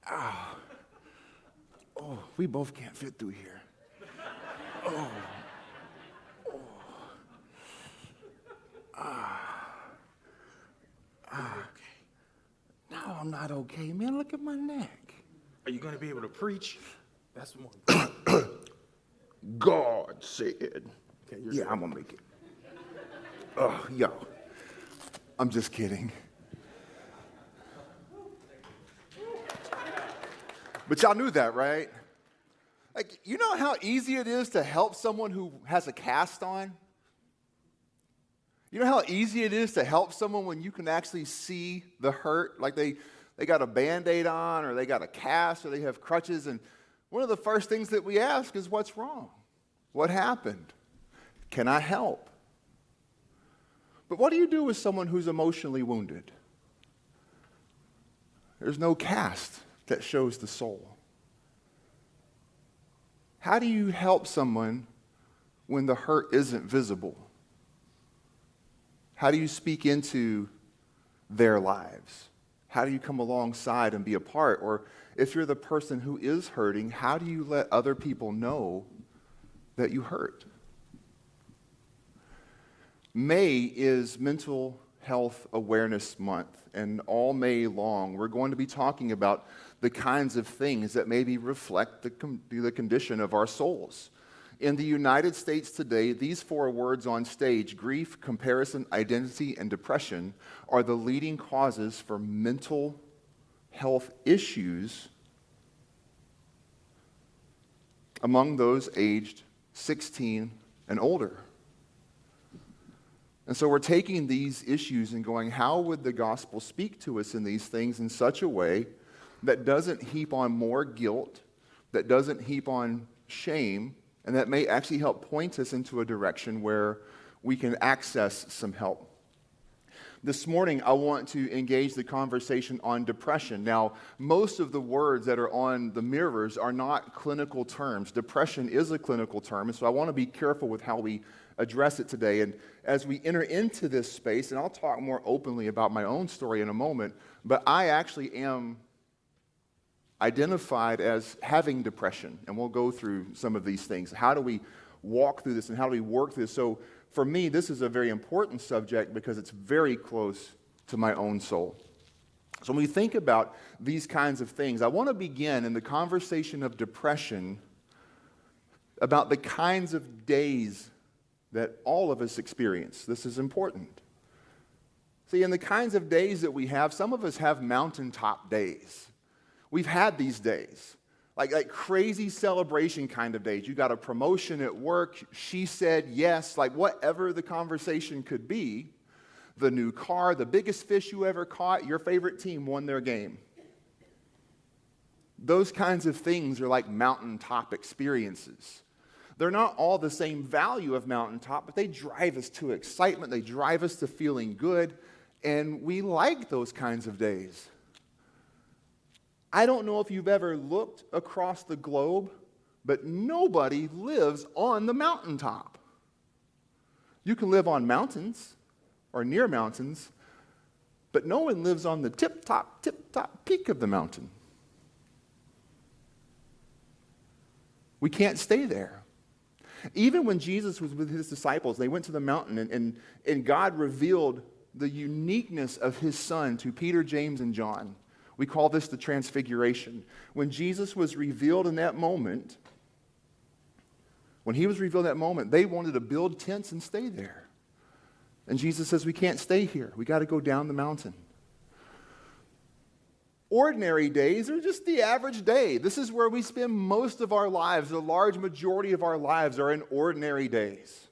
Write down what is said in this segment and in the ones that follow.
Ah. Oh, we both can't fit through here. Oh. Oh. No, I'm not okay, man. Look at my neck. Are you going to be able to preach? That's more. God said. Okay, Yeah, I'm going to make it. Oh, yo. I'm just kidding. But y'all knew that, right? Like, you know how easy it is to help someone who has a cast on? You know how easy it is to help someone when you can actually see the hurt? Like they got a Band-Aid on, or they got a cast, or they have crutches. And one of the first things that we ask is, what's wrong? What happened? Can I help? But what do you do with someone who's emotionally wounded? There's no cast that shows the soul. How do you help someone when the hurt isn't visible? How do you speak into their lives? How do you come alongside and be a part? Or if you're the person who is hurting, how do you let other people know that you hurt? May is Mental Health Awareness Month, and all May long, we're going to be talking about the kinds of things that maybe reflect the condition of our souls. In the United States today, these four words on stage, grief, comparison, identity, and depression, are the leading causes for mental health issues among those aged 16 and older. And so we're taking these issues and going, how would the gospel speak to us in these things in such a way that doesn't heap on more guilt, that doesn't heap on shame, and that may actually help point us into a direction where we can access some help. This morning, I want to engage the conversation on depression. Now, most of the words that are on the mirrors are not clinical terms. Depression is a clinical term, and so I want to be careful with how we address it today. And as we enter into this space, and I'll talk more openly about my own story in a moment, but I actually am identified as having depression, and we'll go through some of these things. How do we walk through this, and how do we work through this? So for me, this is a very important subject because it's very close to my own soul. So when we think about these kinds of things, I want to begin in the conversation of depression about the kinds of days that all of us experience. This is important. See, in the kinds of days that we have, some of us have mountaintop days. We've had these days, like crazy celebration kind of days. You got a promotion at work, she said yes, like whatever the conversation could be, the new car, the biggest fish you ever caught, your favorite team won their game. Those kinds of things are like mountaintop experiences. They're not all the same value of mountaintop, but they drive us to excitement, they drive us to feeling good, and we like those kinds of days. I don't know if you've ever looked across the globe, but nobody lives on the mountaintop. You can live on mountains or near mountains, but no one lives on the tip-top peak of the mountain. We can't stay there. Even when Jesus was with his disciples, they went to the mountain, and God revealed the uniqueness of his Son to Peter, James, and John. We call this the transfiguration. When Jesus was revealed in that moment, they wanted to build tents and stay there. And Jesus says, we can't stay here. We got to go down the mountain. Ordinary days are just the average day. This is where we spend most of our lives. The large majority of our lives are in ordinary days.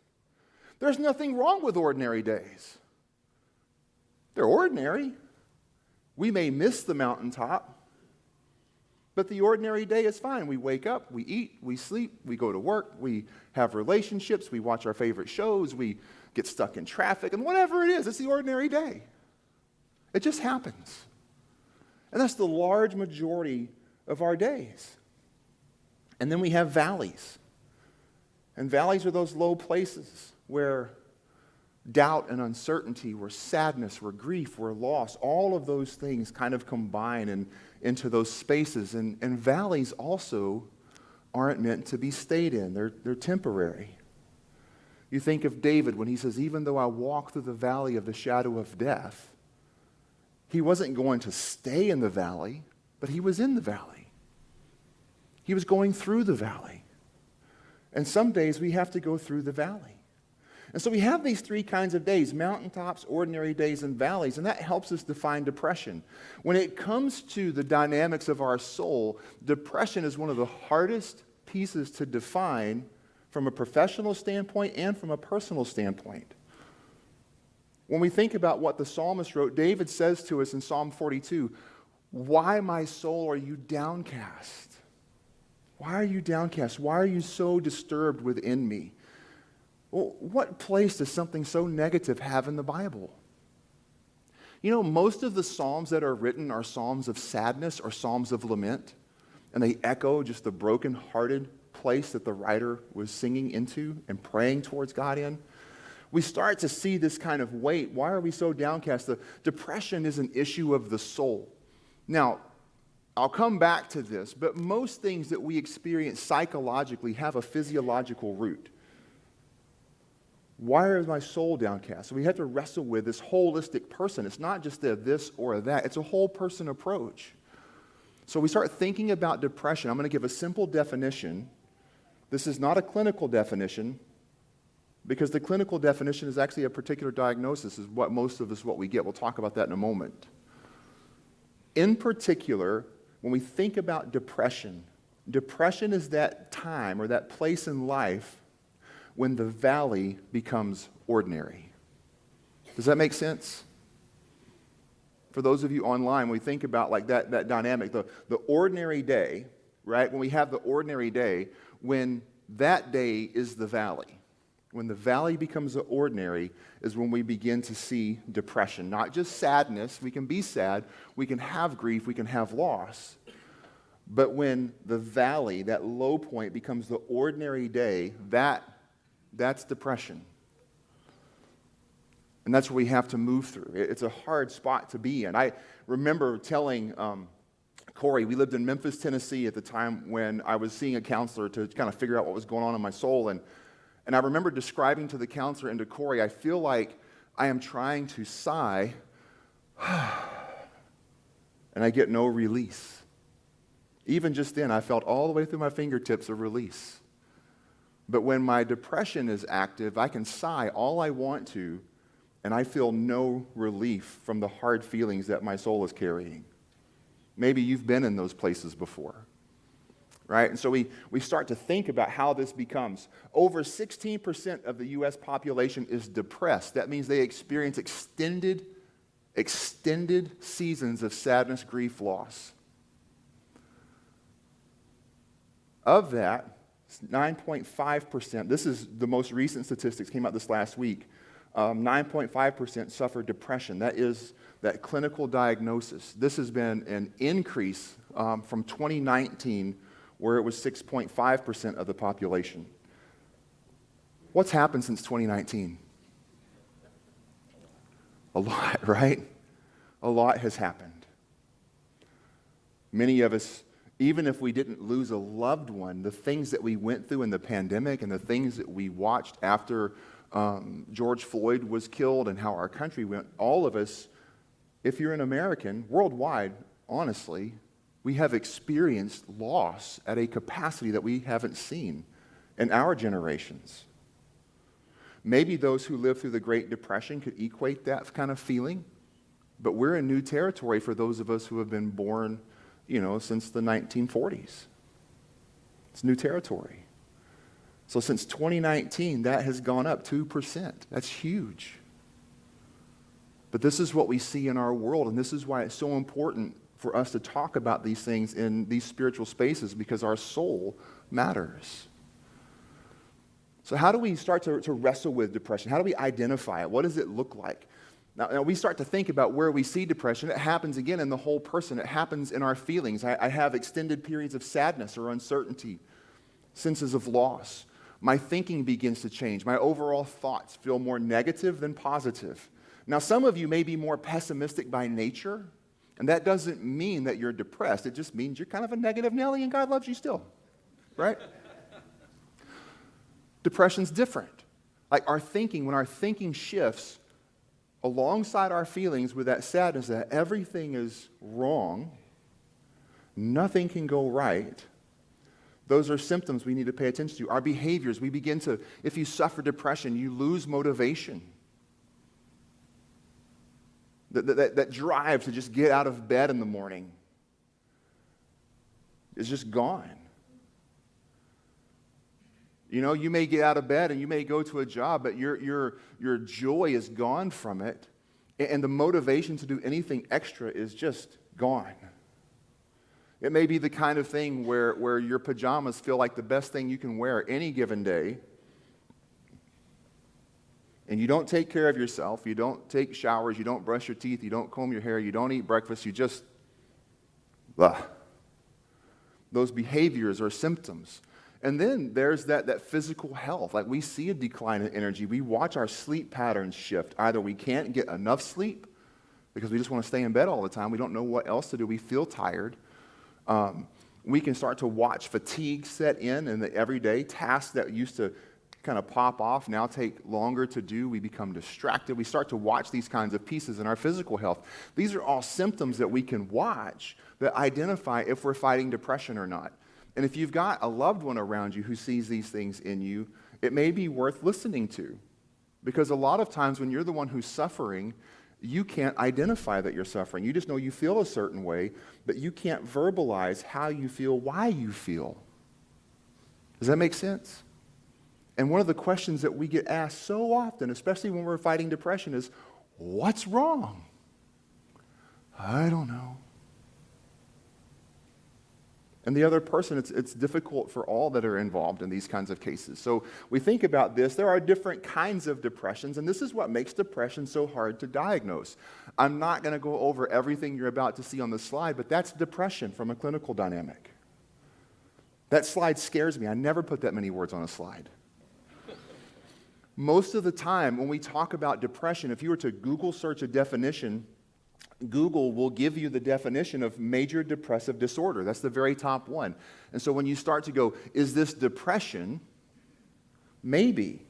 There's nothing wrong with ordinary days. They're ordinary. We may miss the mountaintop, but the ordinary day is fine. We wake up, we eat, we sleep, we go to work, we have relationships, we watch our favorite shows, we get stuck in traffic, and whatever it is, it's the ordinary day. It just happens. And that's the large majority of our days. And then we have valleys. And valleys are those low places where doubt and uncertainty, where sadness, where grief, where loss, all of those things kind of combine into those spaces. And valleys also aren't meant to be stayed in. They're temporary. You think of David when he says, even though I walk through the valley of the shadow of death, he wasn't going to stay in the valley, but he was in the valley. He was going through the valley. And some days we have to go through the valley. And so we have these three kinds of days: mountaintops, ordinary days, and valleys, and that helps us define depression. When it comes to the dynamics of our soul, depression is one of the hardest pieces to define from a professional standpoint and from a personal standpoint. When we think about what the psalmist wrote, David says to us in Psalm 42, "Why, my soul, are you downcast? Why are you downcast? Why are you so disturbed within me?" Well, what place does something so negative have in the Bible? You know, most of the psalms that are written are psalms of sadness or psalms of lament, and they echo just the broken-hearted place that the writer was singing into and praying towards God in. We start to see this kind of weight. Why are we so downcast? The depression is an issue of the soul. Now, I'll come back to this, but most things that we experience psychologically have a physiological root. Why is my soul downcast? So we have to wrestle with this holistic person. It's not just a this or a that. It's a whole person approach. So we start thinking about depression. I'm going to give a simple definition. This is not a clinical definition, because the clinical definition is actually a particular diagnosis, is what most of us, what we get. We'll talk about that in a moment. In particular, when we think about depression, depression is that time or that place in life when the valley becomes ordinary. Does that make sense? For those of you online, we think about like that dynamic, the ordinary day, right? When we have the ordinary day, when that day is the valley. When the valley becomes the ordinary is when we begin to see depression. Not just sadness. We can be sad. We can have grief. We can have loss. But when the valley, that low point, becomes the ordinary day, that's depression. And that's what we have to move through. It's a hard spot to be in. I remember telling Corey, we lived in Memphis, Tennessee at the time when I was seeing a counselor to kind of figure out what was going on in my soul. And I remember describing to the counselor and to Corey, I feel like I am trying to sigh and I get no release. Even just then, I felt all the way through my fingertips a release. But when my depression is active, I can sigh all I want to, and I feel no relief from the hard feelings that my soul is carrying. Maybe you've been in those places before, right? And so we start to think about how this becomes. Over 16% of the U.S. population is depressed. That means they experience extended seasons of sadness, grief, loss. Of that, 9.5%, this is the most recent statistics, came out this last week, 9.5% suffer depression. That is that clinical diagnosis. This has been an increase from 2019, where it was 6.5% of the population. What's happened since 2019? A lot, right? A lot has happened. Many of us, even if we didn't lose a loved one, the things that we went through in the pandemic and the things that we watched after George Floyd was killed and how our country went, all of us, if you're an American, worldwide, honestly, we have experienced loss at a capacity that we haven't seen in our generations. Maybe those who lived through the Great Depression could equate that kind of feeling, but we're in new territory for those of us who have been born since the 1940s. It's new territory. So since 2019, that has gone up 2%. That's huge. But this is what we see in our world, and this is why it's so important for us to talk about these things in these spiritual spaces, because our soul matters. So how do we start to wrestle with depression? How do we identify it? What does it look like? Now, we start to think about where we see depression. It happens again in the whole person. It happens in our feelings. I have extended periods of sadness or uncertainty, senses of loss. My thinking begins to change. My overall thoughts feel more negative than positive. Now, some of you may be more pessimistic by nature, And that doesn't mean that you're depressed. It just means you're kind of a negative Nelly and God loves you still, right? Depression's different. Like when our thinking shifts alongside our feelings with that sadness that everything is wrong, nothing can go right, those are symptoms we need to pay attention to. Our behaviors, we begin to, if you suffer depression, you lose motivation. That drive to just get out of bed in the morning is just gone. You know, you may get out of bed and you may go to a job, but your joy is gone from it, and the motivation to do anything extra is just gone. It may be the kind of thing where your pajamas feel like the best thing you can wear any given day, and you don't take care of yourself, you don't take showers, you don't brush your teeth, you don't comb your hair, you don't eat breakfast, you just, those behaviors are symptoms. And then there's that physical health. Like we see a decline in energy. We watch our sleep patterns shift. Either we can't get enough sleep because we just want to stay in bed all the time. We don't know what else to do. We feel tired. We can start to watch fatigue set in, and the everyday tasks that used to kind of pop off now take longer to do. We become distracted. We start to watch these kinds of pieces in our physical health. These are all symptoms that we can watch that identify if we're fighting depression or not. And if you've got a loved one around you who sees these things in you, it may be worth listening to. Because a lot of times when you're the one who's suffering, you can't identify that you're suffering. You just know you feel a certain way, but you can't verbalize how you feel, why you feel. Does that make sense? And one of the questions that we get asked so often, especially when we're fighting depression, is, what's wrong? I don't know. And the other person, it's difficult for all that are involved in these kinds of cases. So we think about this. There are different kinds of depressions, and this is what makes depression so hard to diagnose. I'm not going to go over everything you're about to see on the slide, but that's depression from a clinical dynamic. That slide scares me. I never put that many words on a slide. Most of the time when we talk about depression, if you were to Google search a definition, Google will give you the definition of major depressive disorder. That's the very top one. And so when you start to go, is this depression? Maybe.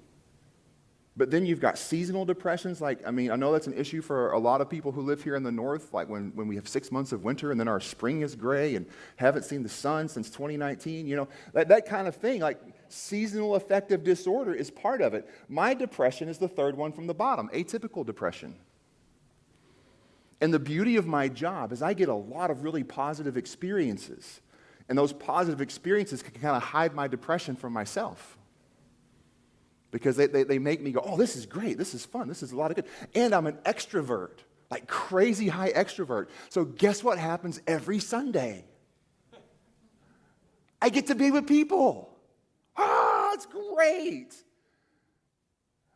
But then you've got seasonal depressions. I know that's an issue for a lot of people who live here in the north, like when we have 6 months of winter and then our spring is gray and haven't seen the sun since 2019, that kind of thing. Like seasonal affective disorder is part of it. My depression is the third one from the bottom, atypical depression. And the beauty of my job is I get a lot of really positive experiences. And those positive experiences can kind of hide my depression from myself. Because they make me go, oh, this is great, this is fun, this is a lot of good. And I'm an extrovert, like crazy high extrovert. So guess what happens every Sunday? I get to be with people. Ah, it's great.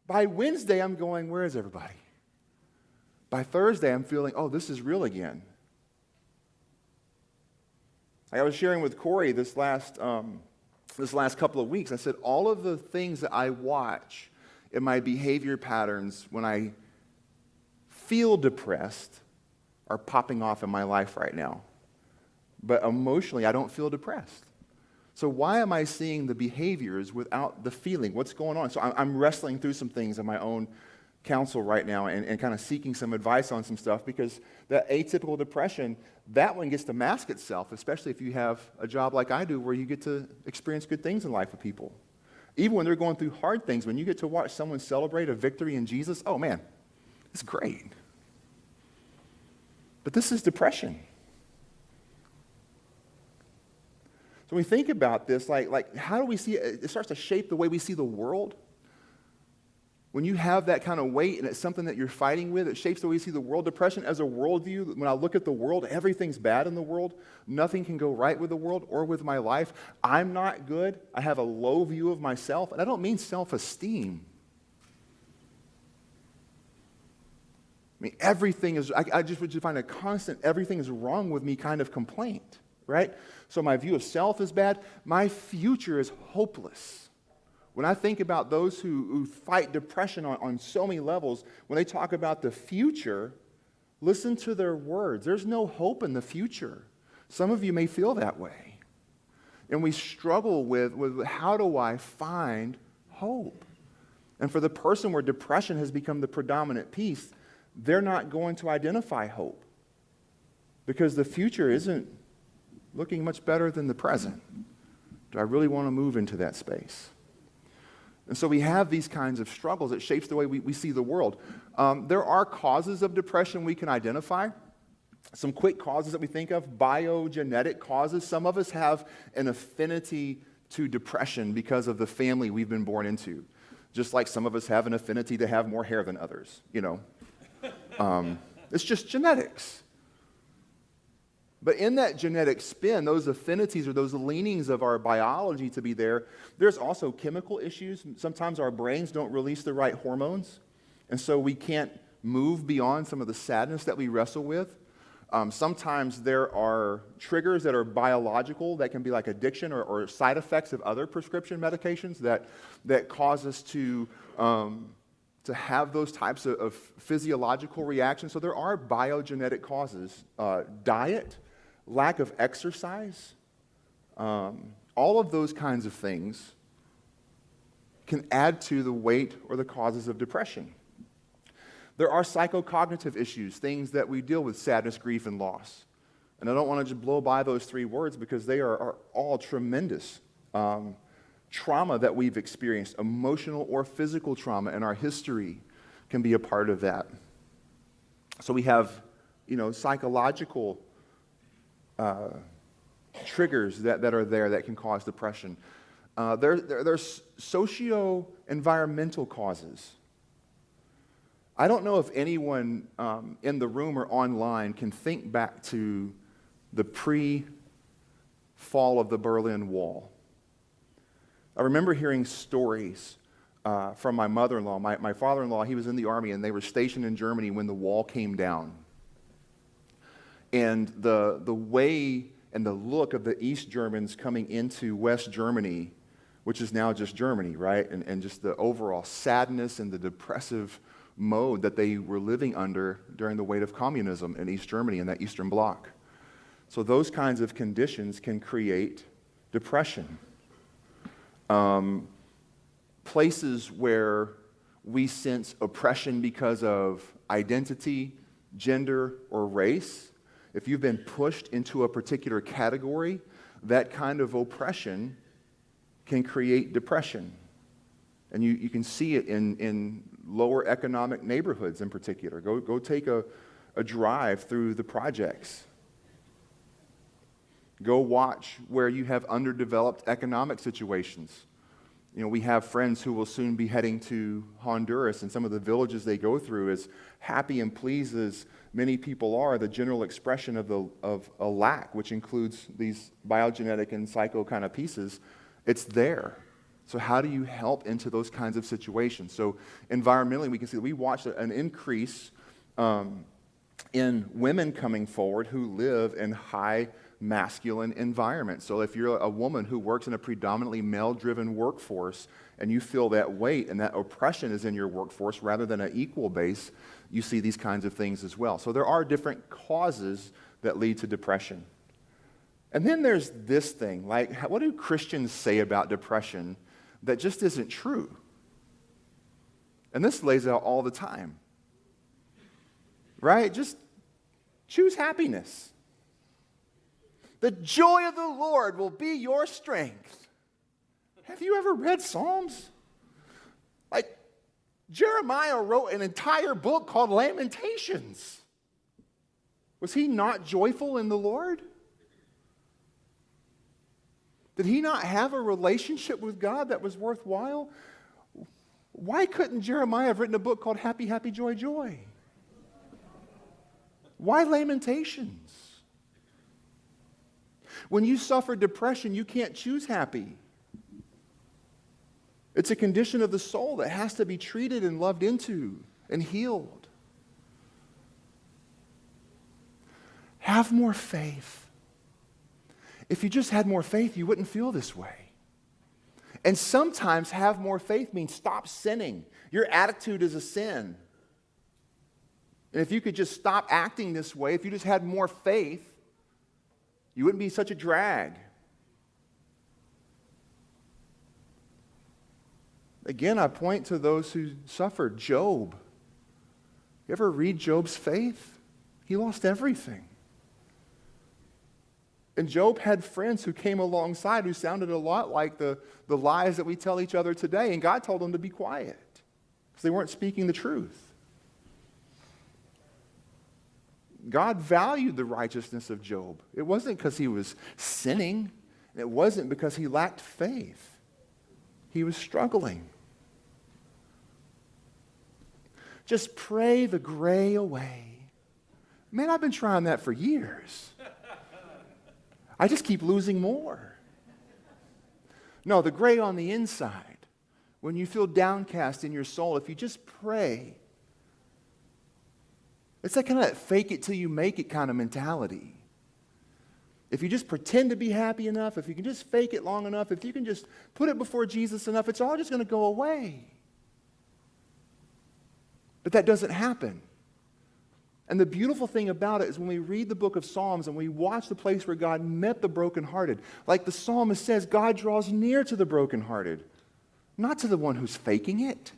By Wednesday, I'm going, where is everybody? By Thursday, I'm feeling, oh, this is real again. I was sharing with Corey this last couple of weeks. I said, all of the things that I watch in my behavior patterns when I feel depressed are popping off in my life right now. But emotionally, I don't feel depressed. So why am I seeing the behaviors without the feeling? What's going on? So I'm wrestling through some things in my own counsel right now and kind of seeking some advice on some stuff, because that atypical depression, that one gets to mask itself, especially if you have a job like I do where you get to experience good things in life with people. Even when they're going through hard things, when you get to watch someone celebrate a victory in Jesus, oh man, it's great. But this is depression. So when we think about this, like how do we see it? It starts to shape the way we see the world. When you have that kind of weight and it's something that you're fighting with, it shapes the way you see the world. Depression as a worldview, when I look at the world, everything's bad in the world. Nothing can go right with the world or with my life. I'm not good. I have a low view of myself. And I don't mean self-esteem. I mean, everything is, I just would define a constant, everything is wrong with me kind of complaint, right? So my view of self is bad. My future is hopeless. When I think about those who fight depression on so many levels, when they talk about the future, Listen to their words. There's no hope in the future. Some of you may feel that way. And we struggle with how do I find hope? And for the person where depression has become the predominant piece, they're not going to identify hope because the future isn't looking much better than the present. Do I really want to move into that space? And so we have these kinds of struggles. It shapes the way we see the world. There are causes of depression we can identify. Some quick causes that we think of, biogenetic causes. Some of us have an affinity to depression because of the family we've been born into. Just like some of us have an affinity to have more hair than others, It's just genetics. But in that genetic spin, those affinities or those leanings of our biology to be there, there's also chemical issues. Sometimes our brains don't release the right hormones, and so we can't move beyond some of the sadness that we wrestle with. Sometimes there are triggers that are biological that can be like addiction or side effects of other prescription medications that cause us to have those types of physiological reactions. So there are biogenetic causes. Diet, lack of exercise, all of those kinds of things can add to the weight or the causes of depression. There are psychocognitive issues, things that we deal with, sadness, grief, and loss. And I don't want to just blow by those three words because they are all tremendous. Trauma that we've experienced, emotional or physical trauma in our history can be a part of that. So we have, psychological triggers that are there that can cause depression. There's socio-environmental causes. I don't know if anyone in the room or online can think back to the pre-fall of the Berlin Wall. I remember hearing stories from my mother-in-law. My father-in-law, he was in the army, and they were stationed in Germany when the wall came down. And the way and the look of the East Germans coming into West Germany, which is now just Germany, right? And just the overall sadness and the depressive mode that they were living under during the weight of communism in East Germany and that Eastern Bloc. So those kinds of conditions can create depression. Places where we sense oppression because of identity, gender, or race, if you've been pushed into a particular category, that kind of oppression can create depression. And you can see it in lower economic neighborhoods in particular. Go take a drive through the projects. Go watch where you have underdeveloped economic situations. We have friends who will soon be heading to Honduras, and some of the villages they go through, as happy and pleased as many people are, the general expression of a lack, which includes these biogenetic and psycho kind of pieces, it's there. So how do you help into those kinds of situations? So environmentally, we can see that we watched an increase in women coming forward who live in high masculine environments. So if you're a woman who works in a predominantly male-driven workforce and you feel that weight and that oppression is in your workforce rather than an equal base, you see these kinds of things as well. So there are different causes that lead to depression. And then there's this thing, like, what do Christians say about depression that just isn't true? And this lays out all the time, right? Just choose happiness. The joy of the Lord will be your strength. Have you ever read Psalms? Like, Jeremiah wrote an entire book called Lamentations. Was he not joyful in the Lord? Did he not have a relationship with God that was worthwhile? Why couldn't Jeremiah have written a book called Happy, Happy, Joy, Joy? Why Lamentations? When you suffer depression, you can't choose happy. It's a condition of the soul that has to be treated and loved into and healed. Have more faith. If you just had more faith, you wouldn't feel this way. And sometimes have more faith means stop sinning. Your attitude is a sin. And if you could just stop acting this way, if you just had more faith, you wouldn't be such a drag. Again, I point to those who suffered. Job. You ever read Job's faith? He lost everything. And Job had friends who came alongside who sounded a lot like the lies that we tell each other today. And God told them to be quiet because they weren't speaking the truth. God valued the righteousness of Job. It wasn't because he was sinning. It wasn't because he lacked faith. He was struggling. Just pray the gray away. Man, I've been trying that for years. I just keep losing more. No, the gray on the inside, when you feel downcast in your soul, if you just pray, it's that kind of fake it till you make it kind of mentality. If you just pretend to be happy enough, if you can just fake it long enough, if you can just put it before Jesus enough, it's all just going to go away. But that doesn't happen. And the beautiful thing about it is when we read the book of Psalms and we watch the place where God met the brokenhearted, like the psalmist says, God draws near to the brokenhearted, not to the one who's faking it.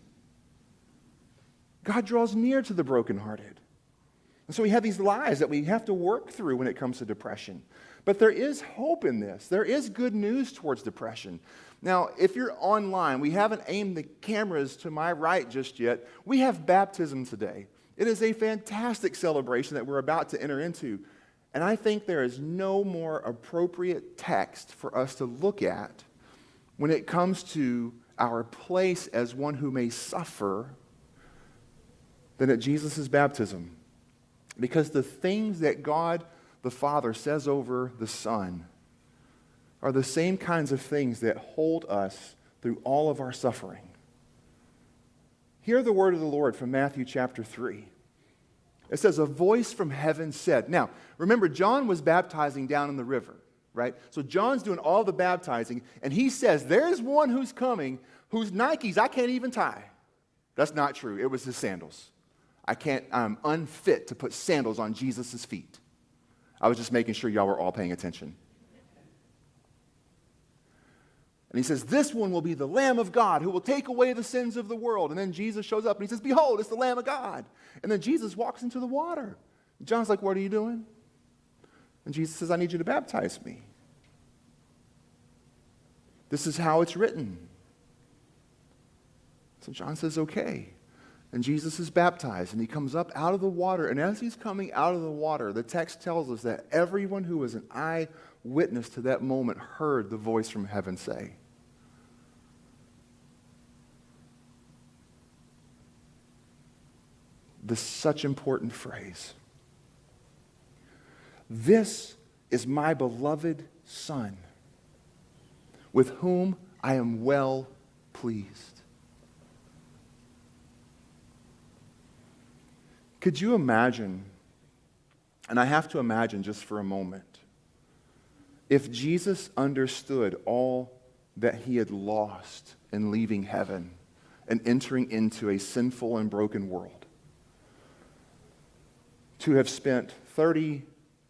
God draws near to the brokenhearted. And so we have these lies that we have to work through when it comes to depression. But there is hope in this. There is good news towards depression. Now, if you're online, we haven't aimed the cameras to my right just yet. We have baptism today. It is a fantastic celebration that we're about to enter into. And I think there is no more appropriate text for us to look at when it comes to our place as one who may suffer than at Jesus' baptism. Because the things that God the Father says over the Son are the same kinds of things that hold us through all of our suffering. Hear the word of the Lord from Matthew chapter 3. It says, a voice from heaven said. Now, remember, John was baptizing down in the river, right? So John's doing all the baptizing, and he says, there's one who's coming whose Nikes I can't even tie. That's not true. It was his sandals. I'm unfit to put sandals on Jesus' feet. I was just making sure y'all were all paying attention. And he says, this one will be the Lamb of God who will take away the sins of the world. And then Jesus shows up and he says, behold, it's the Lamb of God. And then Jesus walks into the water. John's like, what are you doing? And Jesus says, I need you to baptize me. This is how it's written. So John says, okay. And Jesus is baptized, and he comes up out of the water. And as he's coming out of the water, the text tells us that everyone who was an eyewitness to that moment heard the voice from heaven say, this such important phrase. This is my beloved Son, with whom I am well pleased. Could you imagine, and I have to imagine just for a moment, if Jesus understood all that he had lost in leaving heaven and entering into a sinful and broken world, to have spent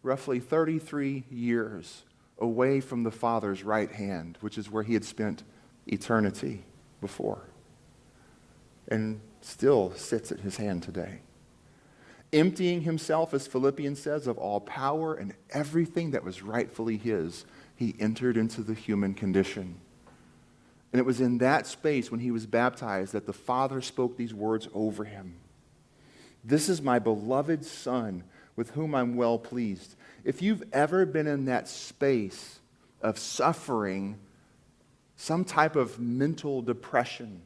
roughly 33 years away from the Father's right hand, which is where he had spent eternity before, and still sits at his hand today. Emptying himself, as Philippians says, of all power and everything that was rightfully his, he entered into the human condition. And it was in that space when he was baptized that the Father spoke these words over him. This is my beloved Son, with whom I'm well pleased. If you've ever been in that space of suffering, some type of mental depression,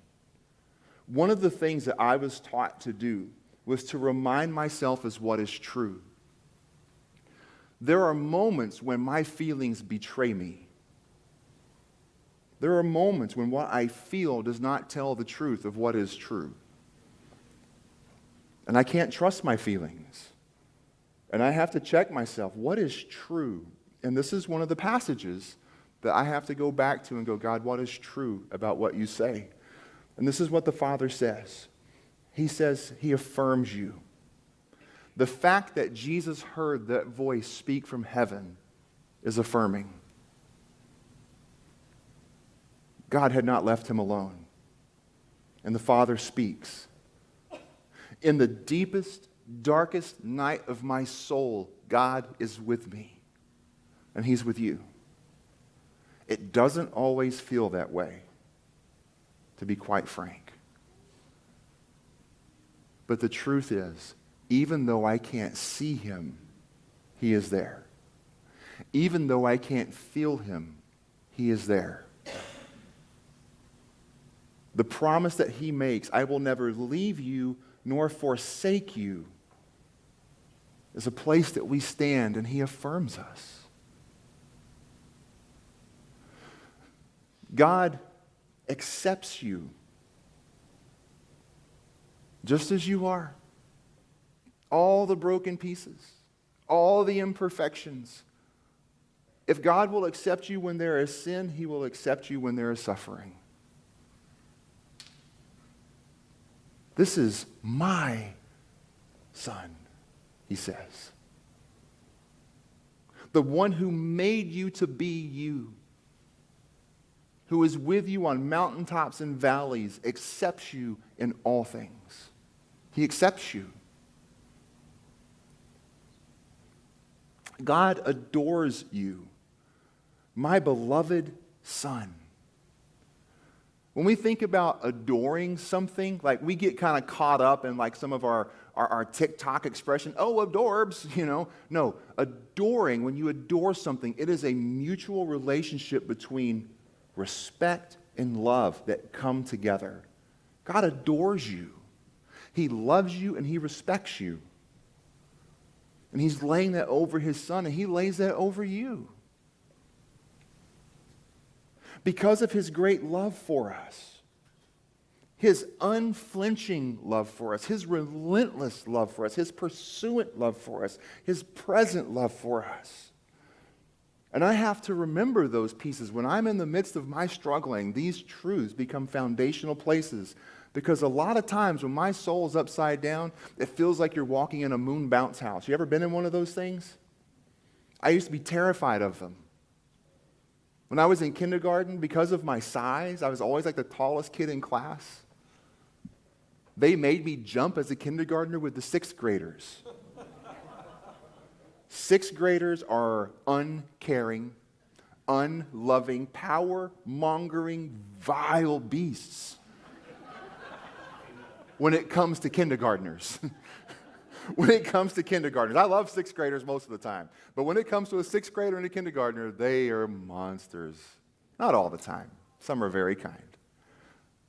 one of the things that I was taught to do was to remind myself as what is true. There are moments when my feelings betray me. There are moments when what I feel does not tell the truth of what is true. And I can't trust my feelings. And I have to check myself, what is true? And this is one of the passages that I have to go back to and go, God, what is true about what you say? And this is what the Father says. He says he affirms you. The fact that Jesus heard that voice speak from heaven is affirming. God had not left him alone. And the Father speaks. In the deepest, darkest night of my soul, God is with me. And he's with you. It doesn't always feel that way, to be quite frank. But the truth is, even though I can't see him, he is there. Even though I can't feel him, he is there. The promise that he makes, I will never leave you nor forsake you, is a place that we stand and he affirms us. God accepts you just as you are. All the broken pieces, all the imperfections. If God will accept you when there is sin, he will accept you when there is suffering. This is my son, he says. The one who made you to be you, who is with you on mountaintops and valleys, accepts you in all things. He accepts you. God adores you, my beloved son. When we think about adoring something, like we get kind of caught up in like some of our TikTok expression, oh, adorbs, you know. No, adoring, when you adore something, it is a mutual relationship between respect and love that come together. God adores you. He loves you and he respects you. And he's laying that over his son, and he lays that over you. Because of his great love for us, his unflinching love for us, his relentless love for us, his pursuant love for us, his present love for us. And I have to remember those pieces. When I'm in the midst of my struggling, these truths become foundational places. Because a lot of times when my soul is upside down, it feels like you're walking in a moon bounce house. You ever been in one of those things? I used to be terrified of them. When I was in kindergarten, because of my size, I was always like the tallest kid in class. They made me jump as a kindergartner with the sixth graders. Sixth graders are uncaring, unloving, power-mongering, vile beasts when it comes to kindergartners. When it comes to kindergartners. I love sixth graders most of the time. But when it comes to a sixth grader and a kindergartner, they are monsters. Not all the time. Some are very kind.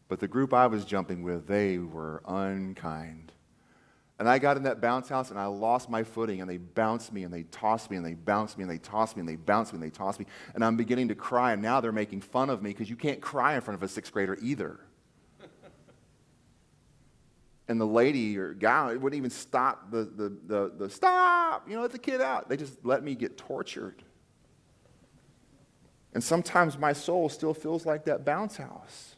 But the group I was jumping with, they were unkind. And I got in that bounce house and I lost my footing, and they bounced me and they tossed me and they bounced me and they tossed me and they bounced me and they tossed me. And I'm beginning to cry, and now they're making fun of me because you can't cry in front of a sixth grader either. And the lady or guy wouldn't even stop the stop, let the kid out. They just let me get tortured. And sometimes my soul still feels like that bounce house.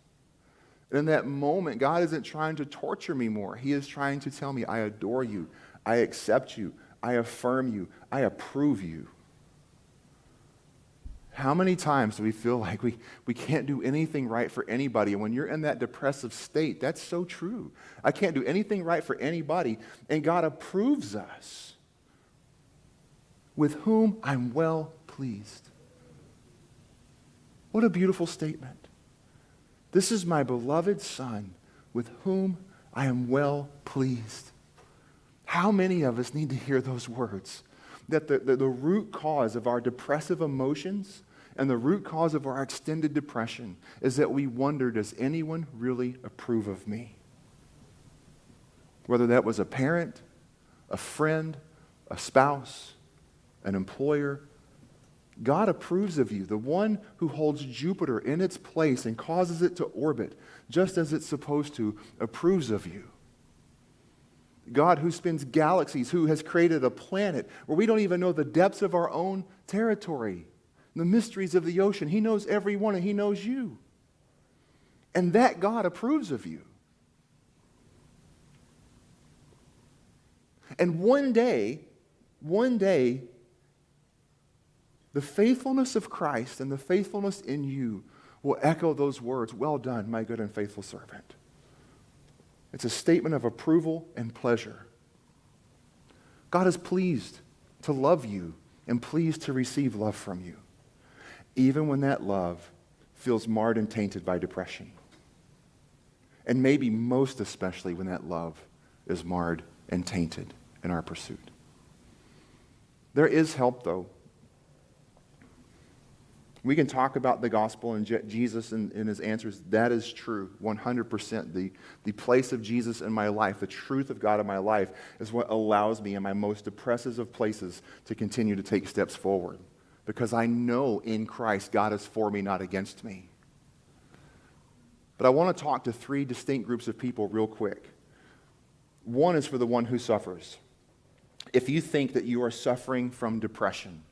And in that moment, God isn't trying to torture me more. He is trying to tell me, I adore you, I accept you, I affirm you, I approve you. How many times do we feel like we can't do anything right for anybody? And when you're in that depressive state, that's so true. I can't do anything right for anybody, and God approves us, with whom I'm well pleased. What a beautiful statement. This is my beloved son, with whom I am well pleased. How many of us need to hear those words? That the root cause of our depressive emotions and the root cause of our extended depression is that we wonder, does anyone really approve of me? Whether that was a parent, a friend, a spouse, an employer, God approves of you. The one who holds Jupiter in its place and causes it to orbit just as it's supposed to approves of you. God who spins galaxies, who has created a planet where we don't even know the depths of our own territory, the mysteries of the ocean. He knows everyone, and he knows you. And that God approves of you. And one day, the faithfulness of Christ and the faithfulness in you will echo those words, "Well done, my good and faithful servant." It's a statement of approval and pleasure. God is pleased to love you and pleased to receive love from you, even when that love feels marred and tainted by depression. And maybe most especially when that love is marred and tainted in our pursuit. There is help, though. We can talk about the gospel and Jesus and his answers. That is true, 100%. The place of Jesus in my life, the truth of God in my life, is what allows me in my most oppressive of places to continue to take steps forward. Because I know in Christ God is for me, not against me. But I want to talk to three distinct groups of people real quick. One is for the one who suffers. If you think that you are suffering from depression,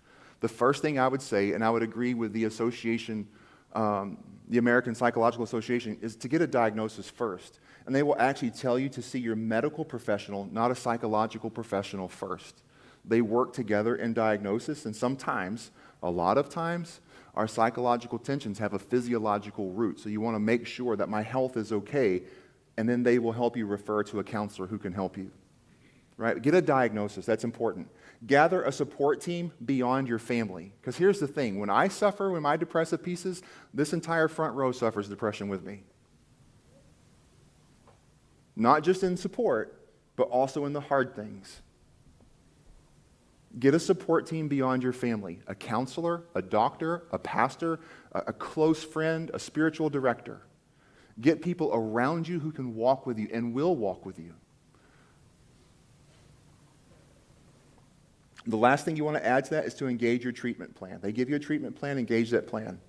the first thing I would say, and I would agree with the association, the American Psychological Association, is to get a diagnosis first. And they will actually tell you to see your medical professional, not a psychological professional, first. They work together in diagnosis, and sometimes, a lot of times, our psychological tensions have a physiological root. So you want to make sure that my health is okay, and then they will help you refer to a counselor who can help you. Right? Get a diagnosis. That's important. Gather a support team beyond your family. Because here's the thing. When I suffer, when my depressive pieces, this entire front row suffers depression with me. Not just in support, but also in the hard things. Get a support team beyond your family. A counselor, a doctor, a pastor, a close friend, a spiritual director. Get people around you who can walk with you and will walk with you. The last thing you want to add to that is to engage your treatment plan. They give you a treatment plan, engage that plan.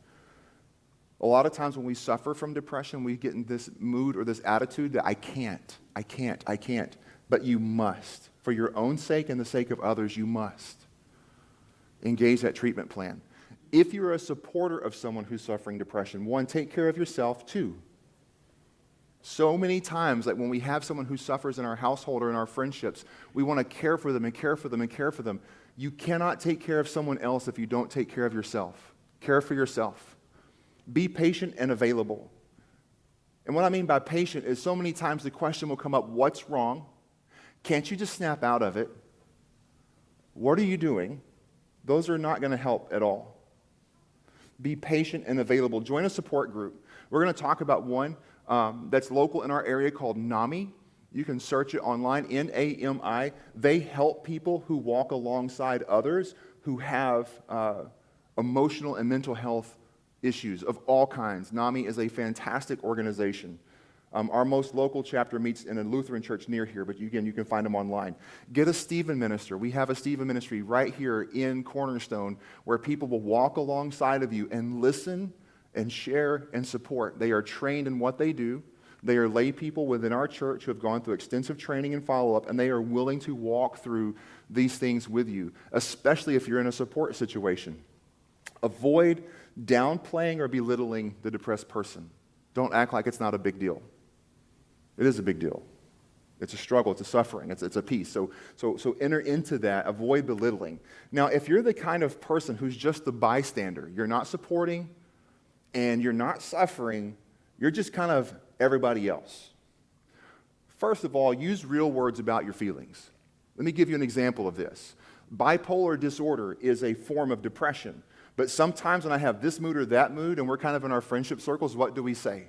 A lot of times when we suffer from depression, we get in this mood or this attitude that I can't. But you must. For your own sake and the sake of others, you must engage that treatment plan. If you're a supporter of someone who's suffering depression, one, take care of yourself. Two, so many times, like when we have someone who suffers in our household or in our friendships, we want to care for them and care for them and care for them. You cannot take care of someone else if you don't take care of yourself. Care for yourself. Be patient and available. And what I mean by patient is so many times the question will come up, what's wrong? Can't you just snap out of it? What are you doing? Those are not going to help at all. Be patient and available. Join a support group. We're going to talk about one that's local in our area called NAMI. You can search it online, N-A-M-I. They help people who walk alongside others who have emotional and mental health issues of all kinds. NAMI is a fantastic organization. Our most local chapter meets in a Lutheran church near here, but again, you can find them online. Get a Stephen minister. We have a Stephen ministry right here in Cornerstone where people will walk alongside of you and listen and share and support. They are trained in what they do. They are lay people within our church who have gone through extensive training and follow-up, and they are willing to walk through these things with you, especially if you're in a support situation. Avoid downplaying or belittling the depressed person. Don't act like it's not a big deal. It is a big deal. It's a struggle. It's a suffering. It's a piece. So enter into that. Avoid belittling. Now, if you're the kind of person who's just the bystander, you're not supporting and you're not suffering, you're just kind of everybody else. First of all, use real words about your feelings. Let me give you an example of this. Bipolar disorder is a form of depression. But sometimes when I have this mood or that mood and we're kind of in our friendship circles, what do we say?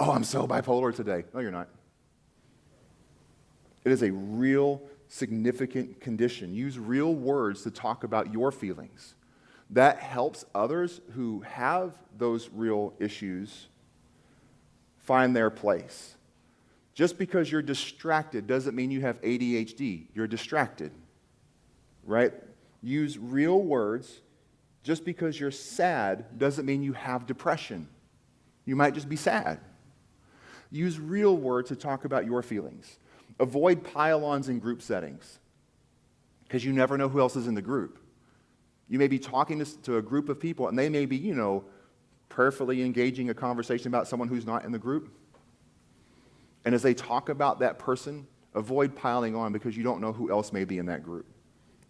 Oh, I'm so bipolar today. No, you're not. It is a real, significant condition. Use real words to talk about your feelings. That helps others who have those real issues find their place. Just because you're distracted doesn't mean you have ADHD. You're distracted, right? Use real words. Just because you're sad doesn't mean you have depression. You might just be sad. Use real words to talk about your feelings. Avoid pile-ons in group settings because you never know who else is in the group. You may be talking to a group of people and they may be, prayerfully engaging a conversation about someone who's not in the group. And as they talk about that person Avoid piling on because you don't know who else may be in that group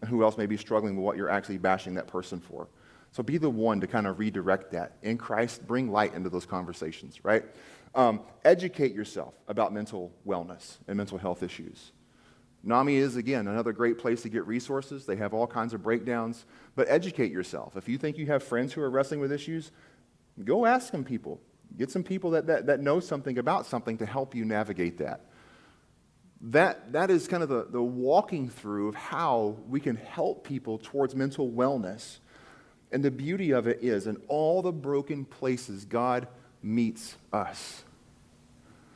and who else may be struggling with what you're actually bashing that person for. So be the one to kind of redirect that. In Christ, bring light into those conversations, right? Educate yourself about mental wellness and mental health issues. NAMI is, again, another great place to get resources. They have all kinds of breakdowns. But educate yourself. If you think you have friends who are wrestling with issues, go ask some people. Get some people that know something about something to help you navigate that. That is kind of the walking through of how we can help people towards mental wellness. And the beauty of it is, in all the broken places, God meets us.